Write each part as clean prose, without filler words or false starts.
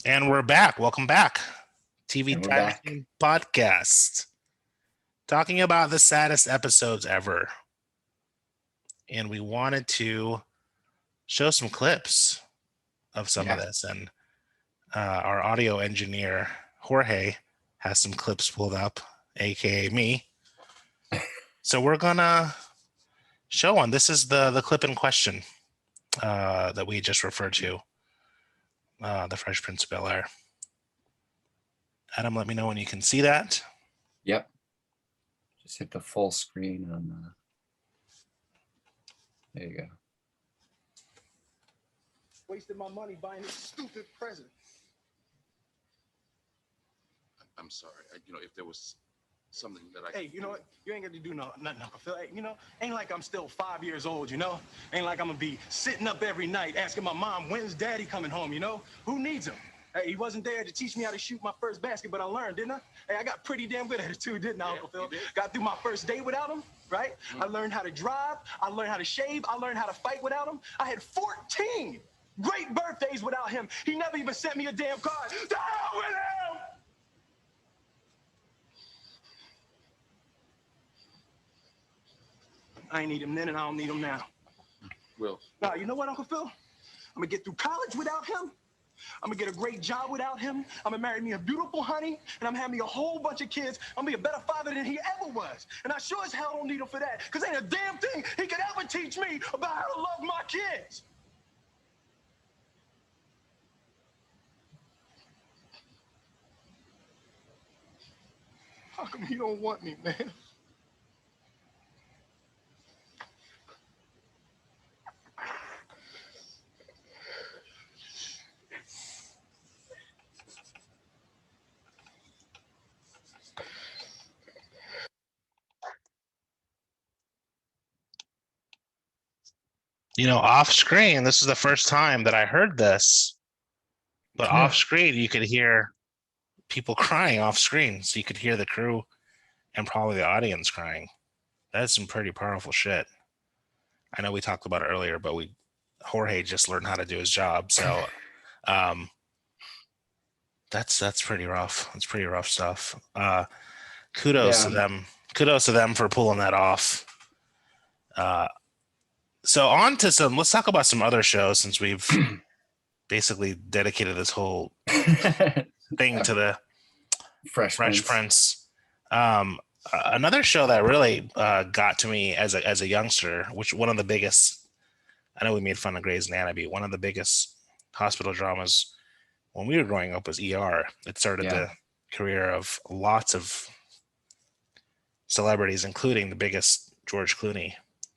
And we're back. Welcome back. TV And we're Time back. Machine Podcast. Talking about the saddest episodes ever. And we wanted to show some clips of some of Yeah. this. And our audio engineer, Jorge, has some clips pulled up, aka me. So we're going to show one. This is the clip in question that we just referred to, the Fresh Prince of Bel-Air. Adam, let me know when you can see that. Yep. Just hit the full screen on the. There you go. Wasted my money buying this stupid present. I'm sorry. If there was something that I Hey, you know what? You ain't got to do nothing, Uncle Phil. Hey, ain't like I'm still 5 years old, Ain't like I'm gonna be sitting up every night asking my mom, when's daddy coming home, Who needs him? Hey, he wasn't there to teach me how to shoot my first basket, but I learned, didn't I? Hey, I got pretty damn good at it too, didn't I, Uncle Phil? Got through my first day without him, right? I learned how to drive. I learned how to shave. I learned how to fight without him. I had 14 great birthdays without him. He never even sent me a damn card. The hell with him! I ain't need him then, and I don't need him now. will. Now, you know what, Uncle Phil? I'm gonna get through college without him. I'm gonna get a great job without him. I'm gonna marry me a beautiful honey, and I'm having me a whole bunch of kids. I'm gonna be a better father than he ever was. And I sure as hell don't need him for that, because ain't a damn thing he could ever teach me about how to love my kids. How come he don't want me, man? Off screen, this is the first time that I heard this, but off screen, you could hear people crying off screen. So you could hear the crew and probably the audience crying. That's some pretty powerful shit. I know we talked about it earlier, but Jorge just learned how to do his job. So that's pretty rough. That's pretty rough stuff. Kudos to them. Kudos to them for pulling that off. So on to let's talk about some other shows, since we've basically dedicated this whole thing to the Fresh Prince. Another show that really got to me as a youngster, which one of the biggest, I know we made fun of Grey's Anatomy, one of the biggest hospital dramas when we were growing up was ER. It started the career of lots of celebrities, including the biggest, George Clooney.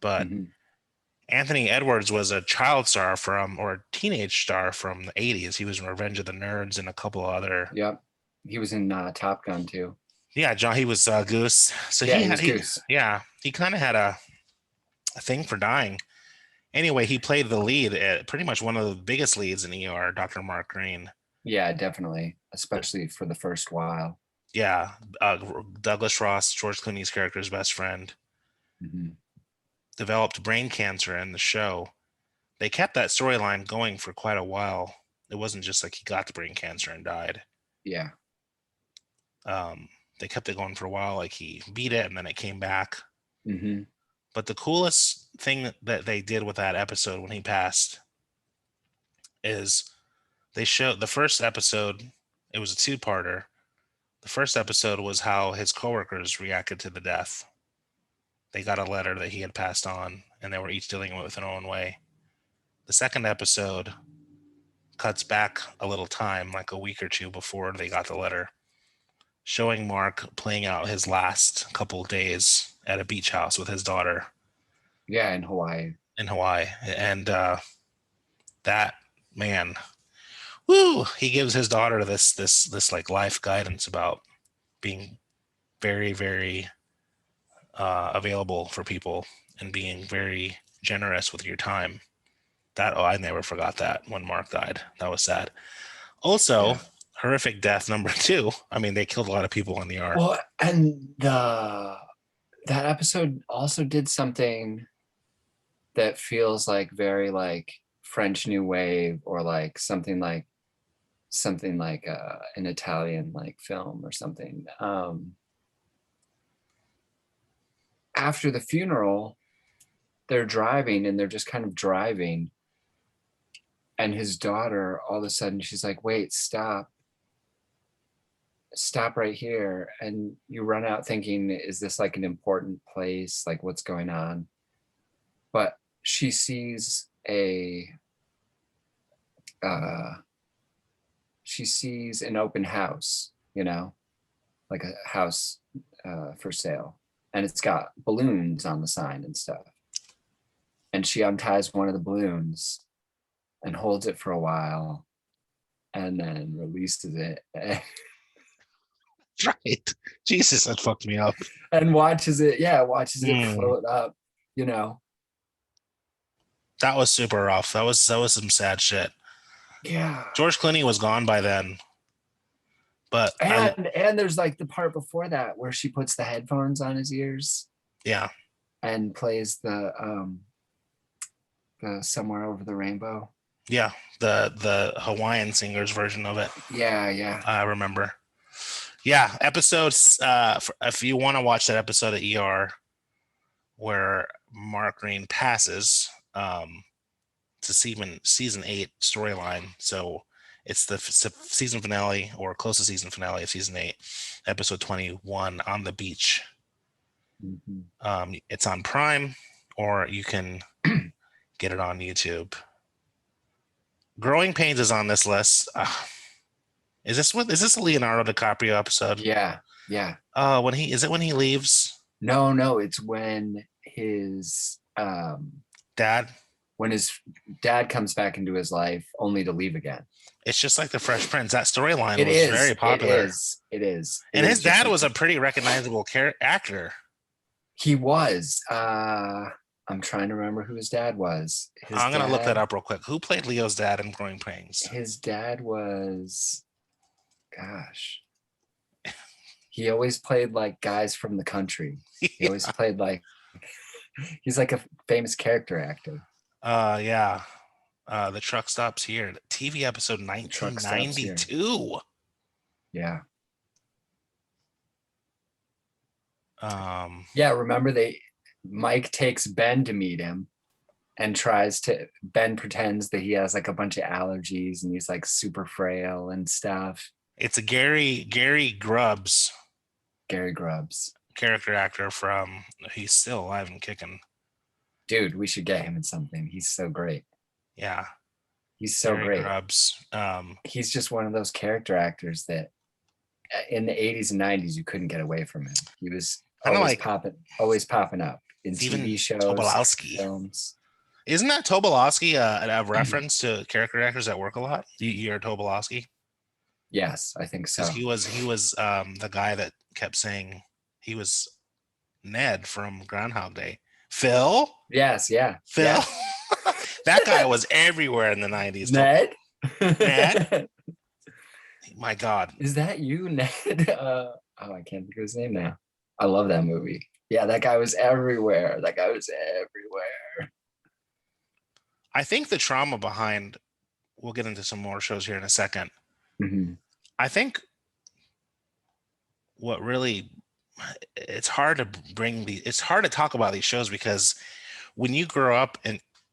But Anthony Edwards was a child star or a teenage star from the 80s. He was in Revenge of the Nerds and a couple other. Yep. He was in Top Gun too. Yeah, John, he was Goose. So he was Goose. Yeah, he kind of had a thing for dying. Anyway, he played the lead, pretty much one of the biggest leads in ER, Dr. Mark Green. Yeah, definitely, especially for the first while. Yeah, Douglas Ross, George Clooney's character's best friend, developed brain cancer in the show. They kept that storyline going for quite a while. It wasn't just like he got the brain cancer and died. Yeah. They kept it going for a while, like he beat it and then it came back. Mm-hmm. But the coolest thing that they did with that episode when he passed is they showed the first episode. It was a two-parter. The first episode was how his coworkers reacted to the death. They got a letter that he had passed on, and they were each dealing with it in their own way. The second episode cuts back a little time, like a week or two before they got the letter, showing Mark playing out his last couple of days at a beach house with his daughter. Yeah, in Hawaii. And that man, woo! He gives his daughter this like life guidance about being very, very available for people and being very generous with your time. I never forgot that when Mark died. That was sad. Also, horrific death number 2. I mean, they killed a lot of people in the ER. Well, and that episode also did something that feels like very like French New Wave, or like something like something like an Italian like film or something. After the funeral, they're driving and they're just kind of driving. And his daughter, all of a sudden, she's like, wait, stop right here. And you run out thinking, is this like an important place? Like, what's going on? But she sees an open house, like a house for sale. And it's got balloons on the sign and stuff. And she unties one of the balloons and holds it for a while and then releases it Right. Jesus, that fucked me up. and watches it Mm. float up, you know. That was super rough. That was some sad shit. Yeah. George Clooney was gone by then. But And there's like the part before that where she puts the headphones on his ears yeah. and plays the Somewhere Over the Rainbow. Yeah. The Hawaiian singers version of it. Yeah. I remember. Yeah, episodes. If you want to watch that episode of ER where Mark Green passes to season 8 storyline, so it's the season finale or close to season finale of season 8, episode 21, On the Beach. Mm-hmm. It's on Prime, or you can get it on YouTube. Growing Pains is on this list. Is this a Leonardo DiCaprio episode? Yeah. When he leaves? No, it's when his Dad? When his dad comes back into his life only to leave again. It's just like the Fresh Prince. That storyline was very popular. It is. And his dad was a pretty recognizable actor. He was. I'm trying to remember who his dad was. I'm going to look that up real quick. Who played Leo's dad in Growing Pains? His dad was, gosh. He always played like guys from the country. He always played like, he's like a famous character actor. Yeah. The Truck Stops Here. TV episode 1992. Yeah. Um, Yeah, remember Mike takes Ben to meet him and Ben pretends that he has like a bunch of allergies and he's like super frail and stuff. It's a Gary Grubbs. Gary Grubbs. Character actor from, he's still alive and kicking. Dude, we should get him in something. He's so great. Yeah. He's so Gary great. Grubbs. He's just one of those character actors that in the 80s and 90s you couldn't get away from him. He was always popping up in TV shows, Tobolowsky. films. Isn't that Tobolowsky a reference to character actors that work a lot? You're Tobolowsky? Yes, I think so. He was the guy that kept saying he was Ned from Groundhog Day. Phil? Yes, yeah. Phil? Yeah. That guy was everywhere in the 90s. Ned? Ned? My God. Is that you, Ned? I can't think of his name now. I love that movie. Yeah, that guy was everywhere. I think the trauma behind, we'll get into some more shows here in a second. Mm-hmm. I think what really, it's hard to talk about these shows because when you grow up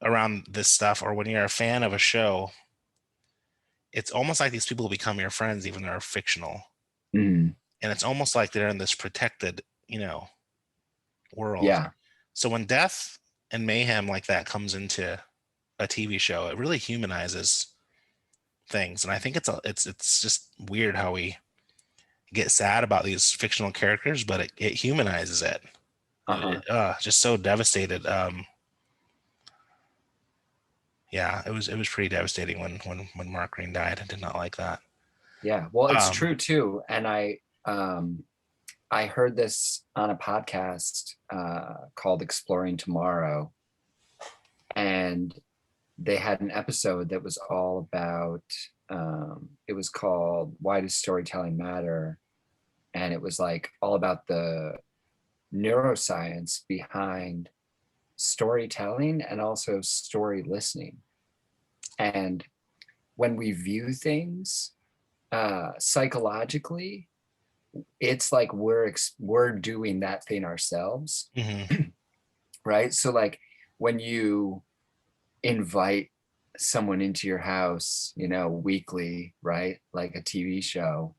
around this stuff, or when you're a fan of a show, it's almost like these people become your friends, even though they're fictional. Mm-hmm. And it's almost like they're in this protected, world. Yeah. So when death and mayhem like that comes into a TV show, it really humanizes things. And I think it's just weird how we get sad about these fictional characters, but it humanizes it. Just so devastated. Yeah, it was pretty devastating when Mark Green died. I did not like that. Yeah, well, it's true too. And I heard this on a podcast called Exploring Tomorrow, and they had an episode that was all about, it was called Why Does Storytelling Matter? And it was like all about the neuroscience behind storytelling and also story listening. And when we view things, psychologically, it's like we're doing that thing ourselves, right? So like when you invite someone into your house, weekly, right? Like a TV show,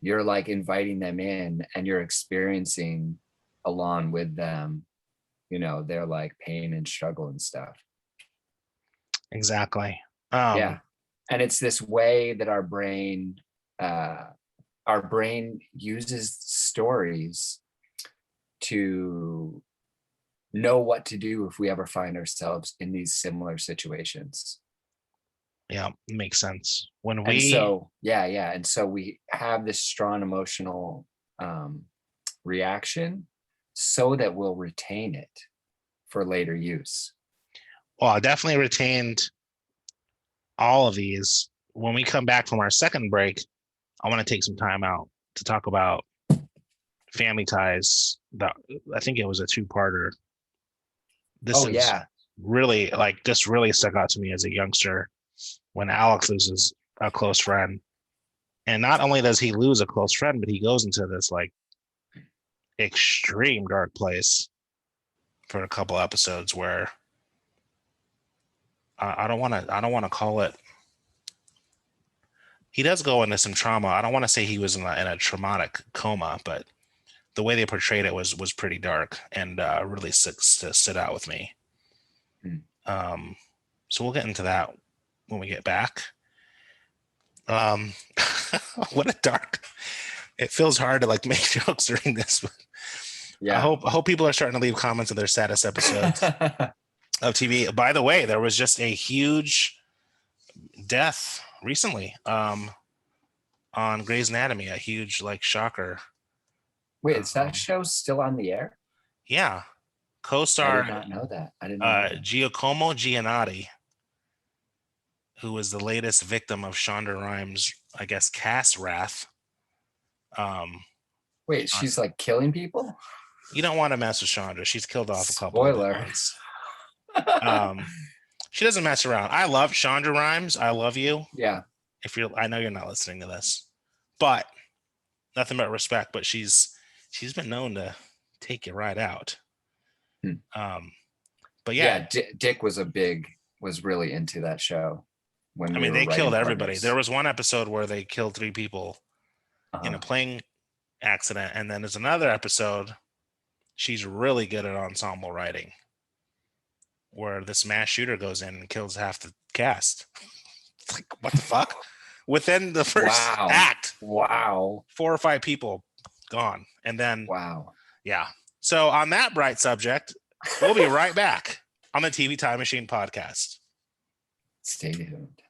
you're like inviting them in and you're experiencing along with them, their like pain and struggle and stuff. Exactly. Yeah. And it's this way that our brain uses stories to know what to do if we ever find ourselves in these similar situations. Yeah, makes sense. When And we so, yeah. And so we have this strong emotional reaction so that we'll retain it for later use. well, I definitely retained all of these. When we come back from our second break, I want to take some time out to talk about Family Ties. I think it was a two-parter. This is yeah. really just really stuck out to me as a youngster when Alex loses a close friend. And not only does he lose a close friend, but he goes into this like extreme dark place for a couple episodes where I don't want to call it. He does go into some trauma. I don't want to say he was in a traumatic coma, but the way they portrayed it was pretty dark and really stood out with me. So we'll get into that when we get back. What a dark. It feels hard to like make jokes during this. But yeah. I hope people are starting to leave comments of their saddest episodes of TV. By the way, there was just a huge death recently on Grey's Anatomy, a huge like shocker. Wait, is that show still on the air? Yeah. Co-star I did not know that. I didn't know that. Giacomo Giannotti, who was the latest victim of Shonda Rhimes, I guess, cast wrath. Wait, she's like killing people? You don't want to mess with Shonda. She's killed off a couple Spoiler. of ones. She doesn't mess around. I love Shonda Rhimes. I love you. Yeah. I know you're not listening to this, but nothing but respect. But she's been known to take you right out. But yeah, Dick was really into that show. When I mean, they killed everybody. There was one episode where they killed 3 people in a plane accident, and then there's another episode. She's really good at ensemble writing, where this mass shooter goes in and kills half the cast. It's like, what the fuck? Within the first act. Wow. 4 or 5 people gone. And then, wow. Yeah. So on that bright subject, we'll be right back on the TV Time Machine podcast. Stay tuned.